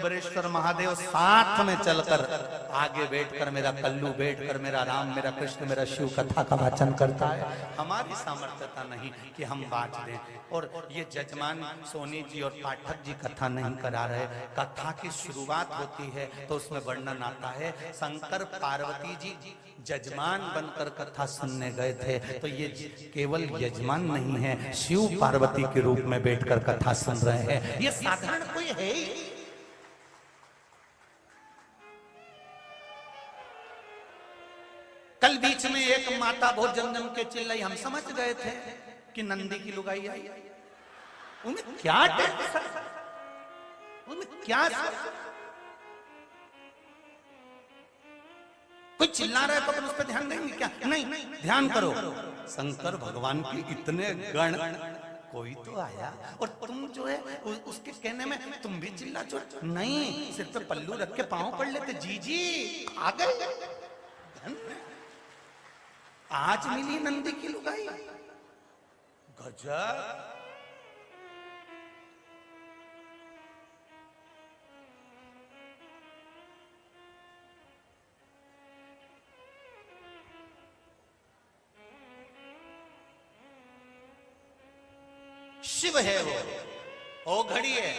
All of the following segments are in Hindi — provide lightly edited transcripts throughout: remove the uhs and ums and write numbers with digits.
कुबेरेश्वर महादेव साथ में चलकर आगे बैठकर मेरा कल्लू बैठकर मेरा राम मेरा कृष्ण मेरा शिव कथा का वाचन करता है। हमारी सामर्थ्यता नहीं कि हम बांट दें। और ये जजमान सोनी जी और पाठक जी कथा नहीं करा रहे। कथा की शुरुआत होती है तो उसमें वर्णन आता है शंकर पार्वती जी जजमान बनकर कथा सुनने गए थे। तो ये केवल यजमान नहीं है, शिव पार्वती के रूप में बैठकर कथा सुन रहे हैं। ये साधारण कोई है ही। कल बीच में एक माता बहुत जम के चिल्लाई, हम समझ गए थे कि नंदी की लुगाई आई। उन्हें क्या टेंशन, उन्हें क्या कोई चिल्ला रहा है तो उस पर ध्यान देंगे क्या? नहीं, ध्यान करो। शंकर भगवान के इतने गण, कोई तो आया और तुम जो है उसके कहने में तुम भी चिल्ला चो। नहीं, सिर पे पल्लू रख के पांव पड़ लेते। जी आ गए। आज मिली नंदी की लुगाई, गजब। शिव है वो घड़ी है।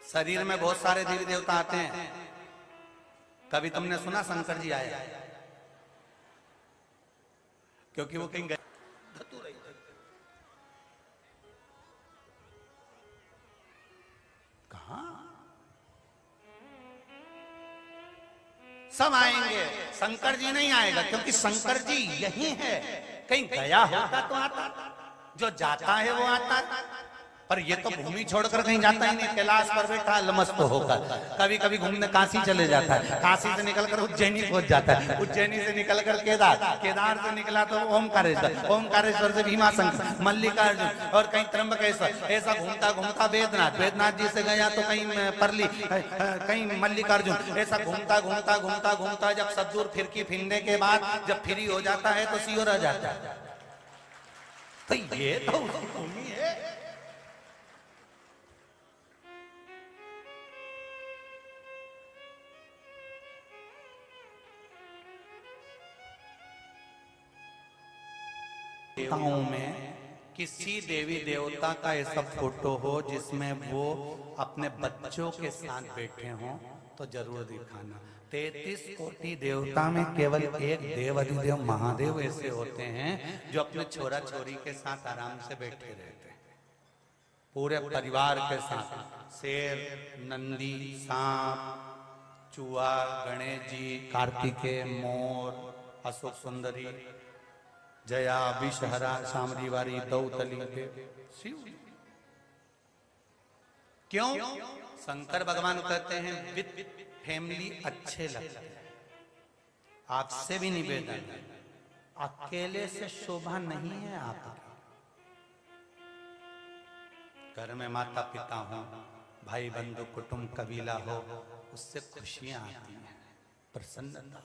शरीर में बहुत सारे देवी देवता आते हैं। कभी तुमने सुना शंकर जी आए? क्योंकि वो कहीं गए। कहां? सब आएंगे, शंकर जी नहीं आएगा क्योंकि शंकर जी यही है। कहीं गया होता तो आता, जो जाता है वो आता है। पर ये तो भूमि छोड़कर कहीं जाता ही नहीं, कैलाश पर बैठा मस्त होकर। कभी कभी घूमने काशी चले जाता है, काशी से निकलकर उज्जैनी पहुंच जाता है, उज्जैनी से निकलकर केदार, केदार से निकला तो ओमकारेश्वर, ओमकारेश्वर से भीमाशंकर, मल्लिकार्जुन और कहीं त्र्यंबकेश्वर। ऐसा घूमता घूमता वेदनाथ, वेदनाथ जी से गया तो कहीं परली, कहीं मल्लिकार्जुन। ऐसा घूमता घूमता घूमता घूमता जब सब दूर फिरकी फिरने के बाद जब फ्री हो जाता है तो सियोर आ जाता है। तो ये तो भूमि है। में किसी देवी देवता का ऐसा फोटो हो जिसमें वो अपने बच्चों के साथ बैठे हों तो जरूर दिखाना। 33 कोटि देवता में केवल एक देव अधिदेव महादेव ऐसे होते हैं जो अपने छोरा छोरी के साथ आराम से बैठे रहते हैं, पूरे परिवार के साथ। शेर, नंदी, सांप, चूहा, गणेश जी, कार्तिकेय, मोर, अशोक सुंदरी, जया, विषहरा, शामदीवारी, दौतली, शिव। क्यों? शंकर भगवान कहते हैं विद फैमिली अच्छे लगते हैं। आपसे भी निवेदन है, अकेले से शोभा नहीं है आपकी। घर में माता पिता हो, भाई बंधु कुटुंब कबीला हो, उससे खुशियां आती हैं, प्रसन्नता।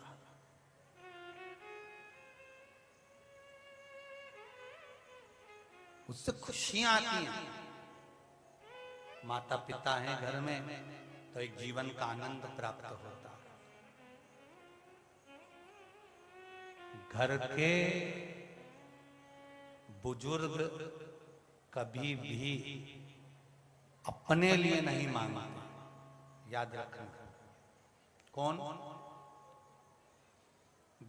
उससे खुशियां आती हैं। माता पिता हैं घर में तो एक जीवन का आनंद प्राप्त होता है। घर के बुजुर्ग कभी भी अपने लिए नहीं मांगते, याद रखना। कौन?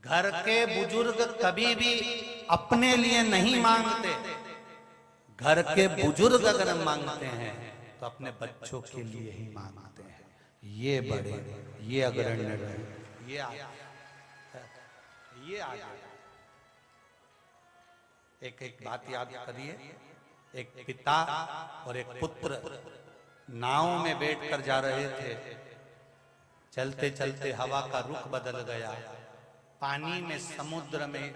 घर के बुजुर्ग कभी भी अपने लिए नहीं मांगते। घर के बुजुर्ग अगर मांगते हैं तो अपने बच्चों के लिए ही मांगते हैं। ये बड़े, ये अग्रण्य रहे, ये आगे। एक बात याद करिए। एक पिता और एक पुत्र नाव में बैठकर जा रहे थे। चलते चलते हवा का रुख बदल गया, पानी में, समुद्र में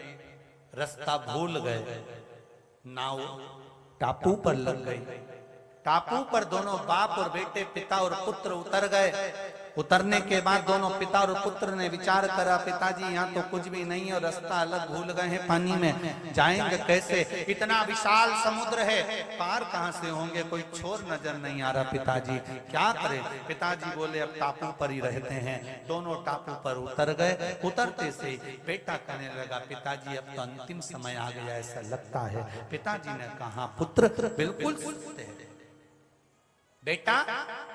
रास्ता भूल गए, नाव टापू पर लग गई। टापू पर दोनों बाप और बेटे, पिता और पुत्र उतर गए। उतरने के बाद दोनों पिता और पुत्र ने विचार करा, पिताजी यहाँ तो कुछ भी नहीं और रास्ता अलग भूल गए हैं, पानी में जाएंगे कैसे? इतना विशाल समुद्र है, पार कहाँ से होंगे? कोई छोर नजर नहीं आ रहा। पिताजी क्या करें? पिताजी बोले अब टापू पर ही रहते हैं। दोनों टापू पर उतर गए। उतरते से बेटा कहने लगा, पिताजी अब तो अंतिम समय आ गया ऐसा लगता है। पिताजी ने कहा, पुत्र बिल्कुल बेटा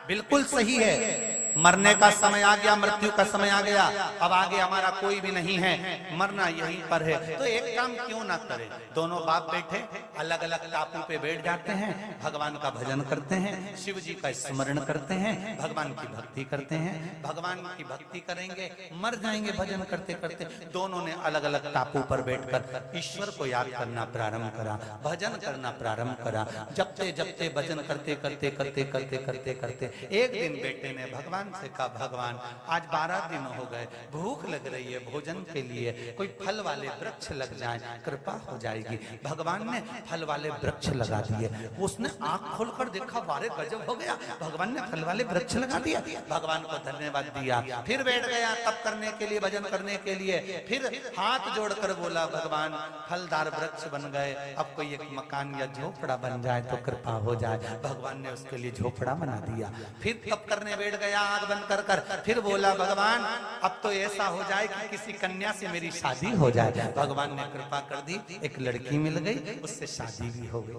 बिल्कुल सही है, मरने का समय आ गया, मृत्यु का समय आ गया, अब आगे हमारा कोई भी नहीं है, मरना यहीं पर है, तो एक काम क्यों ना करें? दोनों बाप बेटे अलग अलग टापू पे बैठ जाते हैं, भगवान का भजन करते हैं, शिव जी का स्मरण करते हैं, भगवान की भक्ति करते हैं। भगवान की भक्ति करेंगे, मर जाएंगे भजन करते करते। दोनों ने अलग अलग टापू पर बैठकर ईश्वर को याद करना प्रारंभ करा, भजन करना प्रारंभ करा। जपते जपते भजन करते करते करते करते करते करते एक दिन बेटे ने भगवान से कहा, भगवान आज 12 दिन हो गए, भूख लग रही है, भोजन के लिए कोई फल वाले वृक्ष लग जाए, कृपा हो जाएगी। भगवान ने फल वाले वृक्ष लगा दिए। उसने आंख खोलकर देखा, वारे गजब हो गया, भगवान ने फल वाले वृक्ष लगा दिया। भगवान को धन्यवाद दिया, फिर बैठ गया तप करने के लिए, भजन करने के लिए। फिर हाथ जोड़कर बोला, भगवान फलदार वृक्ष बन गए, अब कोई एक मकान या झोपड़ा बन जाए तो कृपा हो जाए। भगवान ने उसके लिए झोपड़ा बना दिया। फिर तप करने बैठ गया आग बंद कर कर। फिर बोला, भगवान अब तो ऐसा हो जाए कि किसी कन्या से मेरी शादी हो जाए। भगवान ने कृपा कर दी, एक लड़की मिल गई, उससे शादी भी हो गई।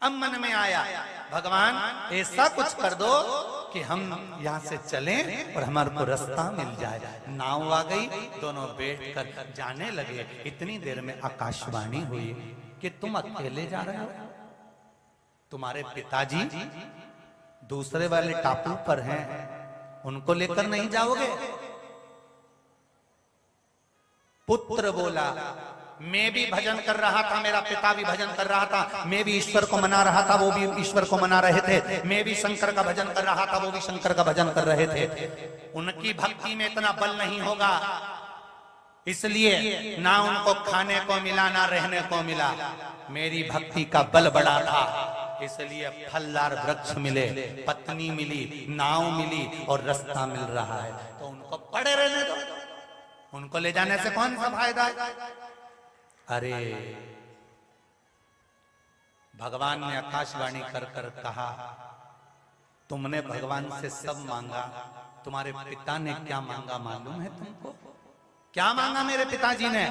अब मन में आया, भगवान ऐसा कुछ कर दो कि हम यहाँ से चलें और हमारे को रास्ता मिल जाए। नाव आ गई, दोनों बैठकर जाने लगे। इतनी देर में आकाशवाणी हुई कि तुम अकेले जा रहे हो, तुम्हारे पिताजी दूसरे वाले टापू पर हैं, उनको लेकर नहीं जाओगे? पुत्र बोला, मैं भी भजन कर रहा था, मेरा पिता भी भजन कर रहा था, मैं भी ईश्वर को मना रहा था, वो भी ईश्वर को मना रहे थे, मैं भी शंकर का भजन कर रहा था, वो भी शंकर का भजन कर रहे थे। उनकी भक्ति में इतना बल नहीं होगा, इसलिए ना उनको खाने को मिला ना रहने को मिला। मेरी भक्ति का बल बड़ा था, इसलिए फलदार वृक्ष मिले, पत्नी मिली, नाव मिली और रास्ता मिल रहा है, तो उनको पड़े रहने दो, उनको ले जाने से कौन सा फायदा है? अरे भगवान ने आकाशवाणी कर कर कहा, तुमने भगवान से सब मांगा, तुम्हारे पिता ने क्या मांगा मालूम है तुमको? क्या मांगा मेरे पिताजी ने?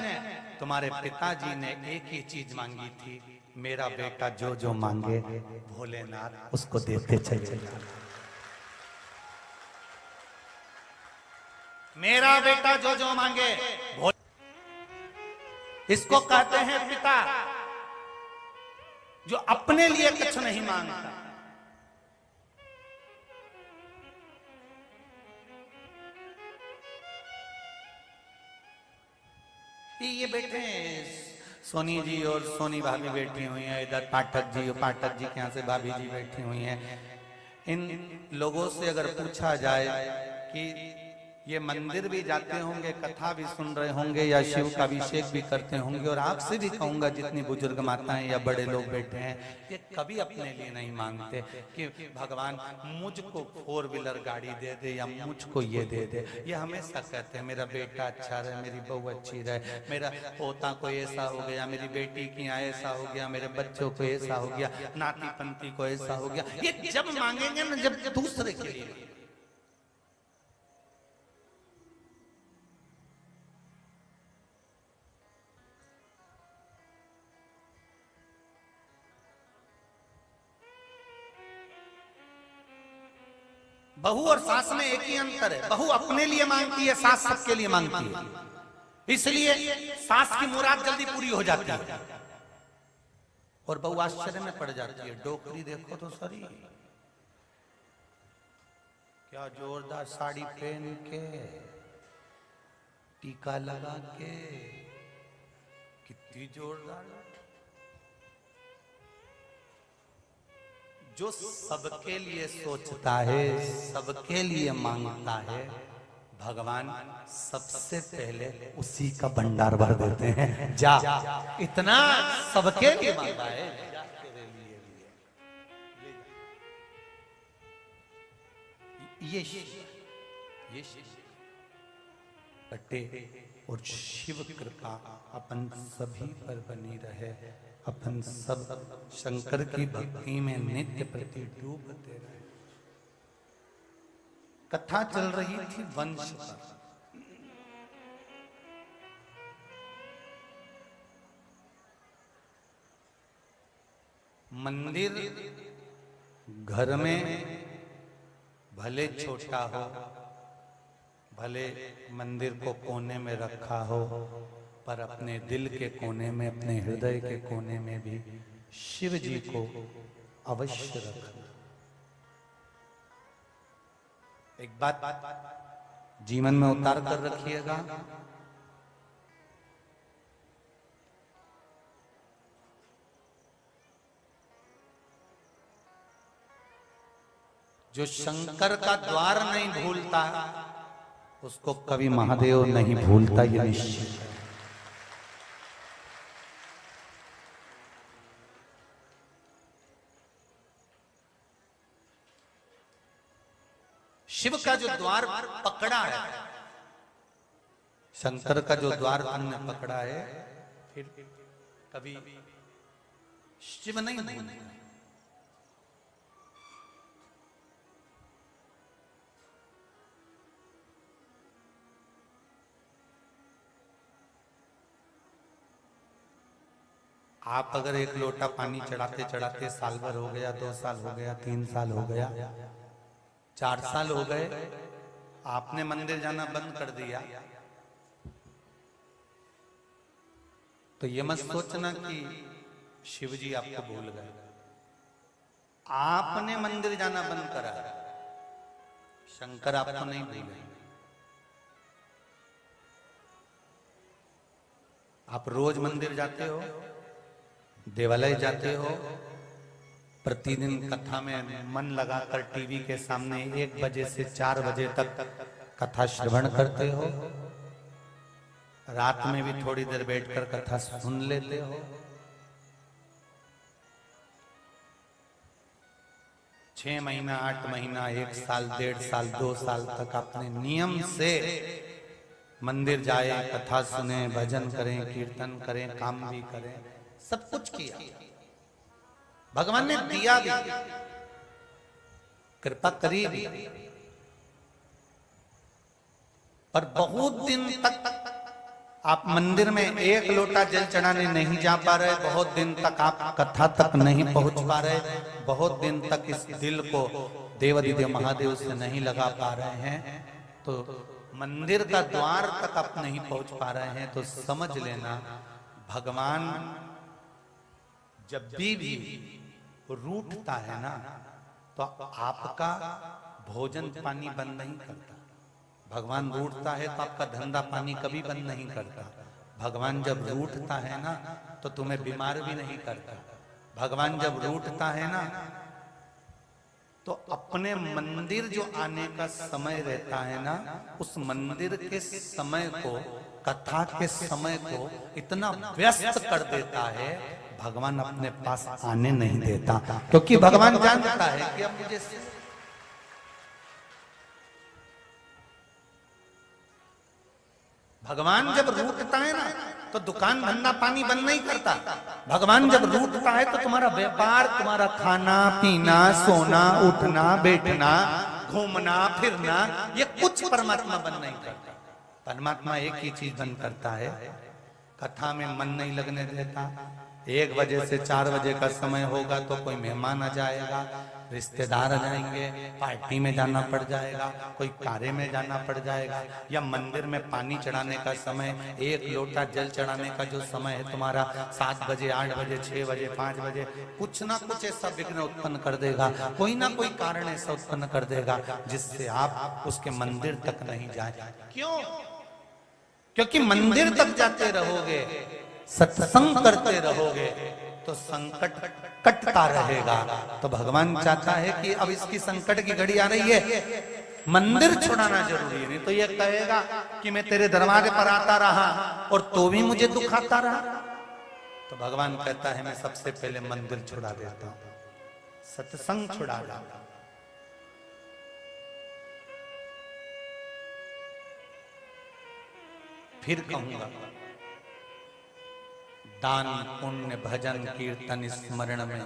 तुम्हारे पिताजी ने एक ही चीज मांगी थी, मेरा बेटा जो जो मांगे भोलेनाथ उसको देते चले। मेरा बेटा जो जो मांगे इसको कहते हैं पिता, जो अपने लिए कुछ नहीं मांगता। ये बैठे सोनी जी और सोनी भाभी बैठी हुई हैं, इधर पाठक जी और पाठक जी के यहाँ से भाभी जी बैठी हुई हैं। इन लोगों से अगर पूछा जाए कि ये मंदिर भी जाते होंगे, कथा भी सुन रहे होंगे या शिव का अभिषेक भी करते होंगे, और आपसे भी कहूंगा जितनी बुजुर्ग माताएं या बड़े लोग बैठे हैं, ये कभी अपने लिए नहीं मांगते कि भगवान मुझको 4 व्हीलर गाड़ी दे दे या मुझको ये दे दे। ये हमेशा कहते हैं मेरा बेटा अच्छा रहे, मेरी बहू अच्छी रहे, मेरा पोता को ऐसा हो गया, मेरी बेटी की यहाँ ऐसा हो गया, मेरे बच्चों को ऐसा हो गया, नाती पंती को ऐसा हो गया। ये जब मांगेंगे ना, जब दूसरे के लिए। बहू और सास में एक ही अंतर है, बहू अपने लिए मांगती है, सास सबके लिए मांगती है, इसलिए सास की मुराद जल्दी पूरी हो जाती है और बहू आश्चर्य में पड़ जाती है। डोकरी देखो तो सरी, क्या जोरदार साड़ी पहन के, टीका लगा के, कितनी जोरदार। जो सबके लिए सोचता है, सबके लिए मांगता है, भगवान सबसे पहले उसी का भंडार भर देते हैं। जा, इतना सबके लिए मांगा है, ये शिव कटे और शिव कृपा अपन सभी पर बनी रहे, अपन सब शंकर की भक्ति में नित्य प्रति डूबते रहे। कथा चल रही थी वंश पर। मंदिर घर में भले छोटा हो, भले मंदिर को कोने में रखा हो, पर अपने दिल के कोने में, अपने हृदय के कोने में भी शिव जी को अवश्य रखना। एक बात जीवन में उतार कर रखिएगा, जो शंकर का द्वार नहीं भूलता उसको कभी महादेव नहीं भूलता, ये निश्चित है। शिव का जो द्वार पकड़ा है, शंकर का जो द्वार तुमने पकड़ा है, फिर कभी शिव नहीं भूलता। आप अगर एक लोटा पानी चढ़ाते चढ़ाते साल भर हो गया, 2 साल हो गया, 3 साल हो गया, 4 साल हो गए, आपने मंदिर जाना बंद कर दिया, तो ये मत सोचना कि शिव जी आपको भूल गए। आपने मंदिर जाना बंद करा, शंकर आपको नहीं भूले। आप रोज मंदिर जाते हो, देवालय जाते हो, प्रतिदिन कथा में मन लगाकर टीवी के सामने 1 बजे से 4 बजे तक कथा श्रवण करते हो, रात में भी थोड़ी देर बैठकर कथा सुन लेते हो। 6 महीना, 8 महीना, 1 साल, 1.5 साल, 2 साल तक आपने नियम से मंदिर जाए, कथा सुने, भजन करें, कीर्तन करें, काम भी करें, सब कुछ किया, भगवान ने दिया भी, कृपा करी भी, पर बहुत दिन तक आप मंदिर में 1 लोटा जल चढ़ाने नहीं जा पा रहे, बहुत दिन तक आप कथा तक नहीं पहुंच पा रहे, बहुत दिन तक इस दिल को देवाधिदेव महादेव से नहीं लगा पा रहे हैं, तो मंदिर का द्वार तक आप नहीं पहुंच पा रहे हैं, तो समझ लेना भगवान जब भी रूठता है ना, तो आपका भोजन पानी बंद नहीं करता। भगवान रूठता है तो आपका धंधा पानी कभी बंद नहीं करता। भगवान जब रूठता है ना, तो तुम्हें बीमार भी नहीं करता। भगवान जब रूठता है ना, तो अपने मंदिर जो आने का समय रहता है ना, उस मंदिर के समय को, कथा के समय को इतना व्यस्त कर देता है, भगवान अपने पास आने नहीं देता, क्योंकि भगवान जानता है कि अब मुझे भगवान जब रूठता है ना, तो दुकान धंधा पानी बंद नहीं करता। भगवान जब रूठता है तो तुम्हारा व्यापार, तुम्हारा खाना पीना, सोना उठना बैठना, घूमना फिरना, ये कुछ परमात्मा बंद नहीं करता। परमात्मा एक ही चीज बंद करता है, कथा में मन नहीं लगने देता। 1 बजे से 4 बजे का समय होगा तो कोई मेहमान आ जाएगा, रिश्तेदार आ जाएंगे, पार्टी में जाना पड़ जाएगा, कोई कार्य में जाना पड़ जाएगा, या मंदिर में पानी चढ़ाने का समय, 1 लोटा जल चढ़ाने का जो समय है तुम्हारा 7 बजे, 8 बजे, 6 बजे, 5 बजे, कुछ ना कुछ ऐसा विघ्न उत्पन्न कर देगा, कोई ना कोई कारण ऐसा उत्पन्न कर देगा जिससे आप उसके मंदिर तक नहीं जाए। क्यों? क्योंकि मंदिर तक जाते रहोगे, सत्संग करते रहोगे, तो संकट कटता रहेगा। तो भगवान चाहता है कि अब इसकी संकट की घड़ी आ रही है, मंदिर छुड़ाना जरूरी है, नहीं तो ये कहेगा कि मैं तेरे दरवाजे पर आता रहा और तो भी मुझे दुखाता रहा। तो भगवान कहता है मैं सबसे पहले मंदिर छुड़ा देता हूं, सत्संग छुड़ा देता हूं। फिर कहूंगा, दान पुण्य भजन कीर्तन स्मरण में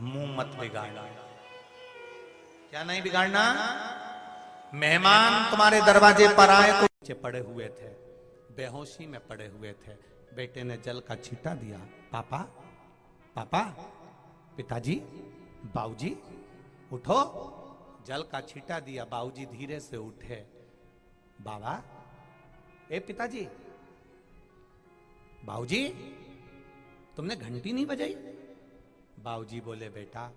मुंह मत बिगाड़ना। क्या नहीं बिगाड़ना? मेहमान तुम्हारे दरवाजे पर आए तो नीचे पड़े हुए थे, बेहोशी में पड़े हुए थे, बेटे ने जल का छींटा दिया, पापा पापा, पिताजी, बाबूजी उठो, जल का छींटा दिया, बाबूजी धीरे से उठे, बाबा, ए पिताजी, बाबूजी तुमने घंटी नहीं बजाई? बाबूजी बोले, बेटा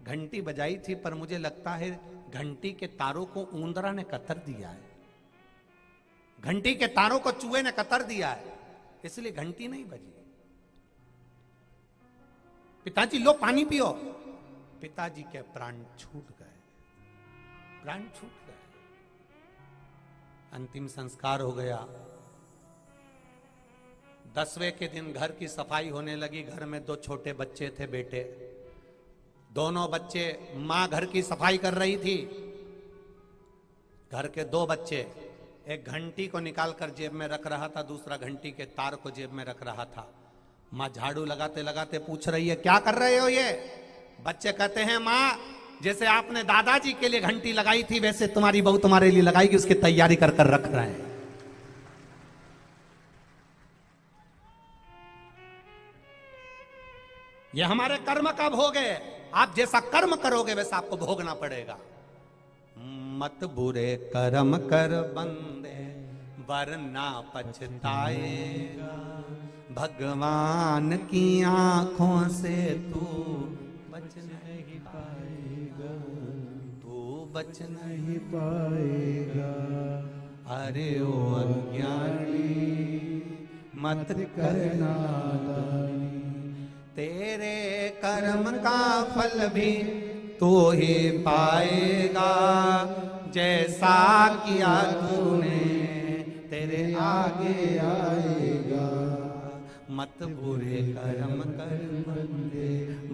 घंटी बजाई थी, पर मुझे लगता है घंटी के तारों को ऊंदरा ने कतर दिया है, घंटी के तारों को चूहे ने कतर दिया है, इसलिए घंटी नहीं बजी। पिताजी लो पानी पियो। पिताजी के प्राण छूट गए, प्राण छूट गए। अंतिम संस्कार हो गया। 10वें के दिन घर की सफाई होने लगी। घर में 2 छोटे बच्चे थे, बेटे, दोनों बच्चे, मां घर की सफाई कर रही थी। घर के 2 बच्चे, एक घंटी को निकालकर जेब में रख रहा था, दूसरा घंटी के तार को जेब में रख रहा था। मां झाड़ू लगाते लगाते पूछ रही है, क्या कर रहे हो ये? बच्चे कहते हैं, मां जैसे आपने दादाजी के लिए घंटी लगाई थी, वैसे तुम्हारी बहू तुम्हारे लिए लगाएगी, उसकी तैयारी कर कर रख रहे हैं। ये हमारे कर्म का भोग है। आप जैसा कर्म करोगे वैसा आपको भोगना पड़ेगा। मत बुरे कर्म कर बंदे, वरना पछताएगा। भगवान की आंखों से तू बच नहीं पाएगा, तू बच नहीं पाएगा। अरे ओ अज्ञानी मत करना, तेरे कर्म का फल भी तू ही पाएगा। जैसा किया तूने तेरे आगे आएगा। मत बुरे कर्म कर बंदे,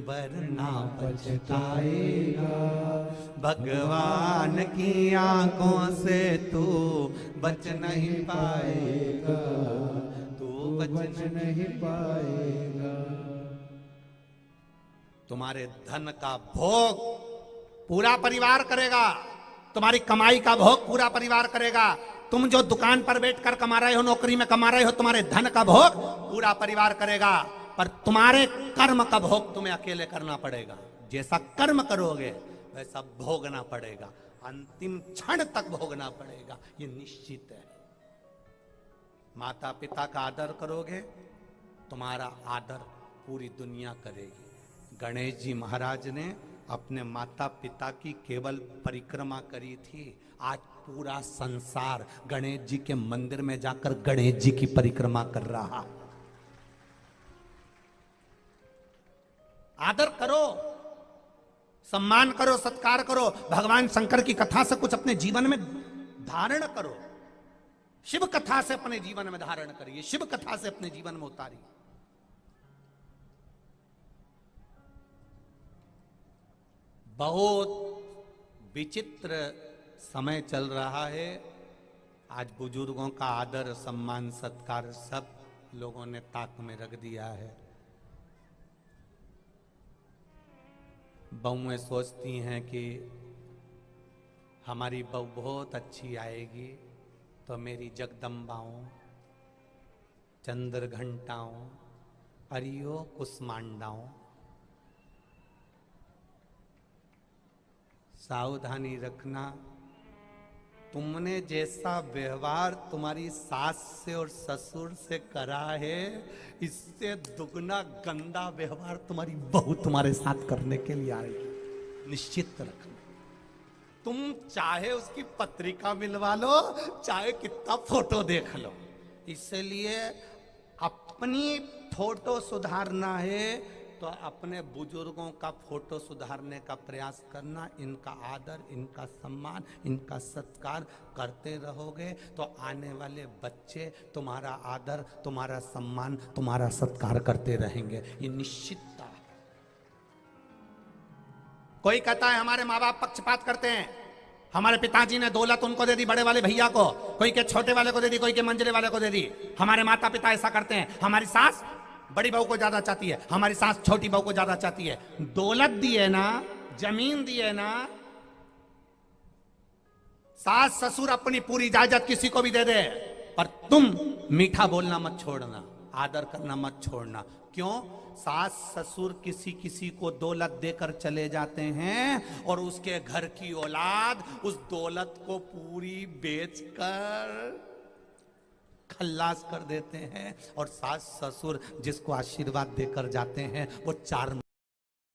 वरना पछताएगा। भगवान की आंखों से तू बच नहीं पाएगा, तू बच नहीं पाएगा। तुम्हारे धन का भोग पूरा परिवार करेगा, तुम्हारी कमाई का भोग पूरा परिवार करेगा। तुम जो दुकान पर बैठकर कमा रहे हो, नौकरी में कमा रहे हो, तुम्हारे धन का भोग पूरा परिवार करेगा, पर तुम्हारे कर्म का भोग तुम्हें अकेले करना पड़ेगा। जैसा कर्म करोगे वैसा भोगना पड़ेगा, अंतिम क्षण तक भोगना पड़ेगा, ये निश्चित है। माता पिता का आदर करोगे, तुम्हारा आदर पूरी दुनिया करेगी। गणेश जी महाराज ने अपने माता पिता की केवल परिक्रमा करी थी, आज पूरा संसार गणेश जी के मंदिर में जाकर गणेश जी की परिक्रमा कर रहा। आदर करो, सम्मान करो, सत्कार करो। भगवान शंकर की कथा से कुछ अपने जीवन में धारण करो, शिव कथा से अपने जीवन में धारण करिए, शिव कथा से अपने जीवन में उतारिए। बहुत विचित्र समय चल रहा है। आज बुजुर्गों का आदर सम्मान सत्कार सब लोगों ने ताक में रख दिया है। बहुएं सोचती हैं कि हमारी बहू बहुत अच्छी आएगी तो मेरी जगदम्बाओं, चंद्र घंटाओं, अरियो कुसमांडाओं, सावधानी रखना। तुमने जैसा व्यवहार तुम्हारी सास से और ससुर से करा है, इससे दुगना गंदा व्यवहार तुम्हारी बहू तुम्हारे साथ करने के लिए आएगी, निश्चित रखना। तुम चाहे उसकी पत्रिका मिलवा लो, चाहे कितना फोटो देख लो, इसलिए अपनी फोटो सुधारना है तो अपने बुजुर्गों का फोटो सुधारने का प्रयास करना। इनका आदर, इनका सम्मान, इनका सत्कार करते रहोगे तो आने वाले बच्चे तुम्हारा आदर, तुम्हारा सम्मान, तुम्हारा सत्कार करते रहेंगे, ये निश्चितता है। कोई कहता है हमारे माँ बाप पक्षपात करते हैं, हमारे पिताजी ने दौलत उनको दे दी, बड़े वाले भैया को, कोई के छोटे वाले को दे दी, कोई के मंझले वाले को दे दी। हमारे माता पिता ऐसा करते हैं। हमारी सास बड़ी बहू को ज्यादा चाहती है, हमारी सास छोटी बहू को ज्यादा चाहती है। दौलत दी है ना, जमीन दी है ना, सास ससुर अपनी पूरी इजाजत किसी को भी दे दे, पर तुम मीठा बोलना मत छोड़ना, आदर करना मत छोड़ना। क्यों? सास ससुर किसी किसी को दौलत देकर चले जाते हैं और उसके घर की औलाद उस दौलत को पूरी बेचकर खल्लास कर देते हैं। और सास ससुर जिसको आशीर्वाद देकर जाते हैं वो 4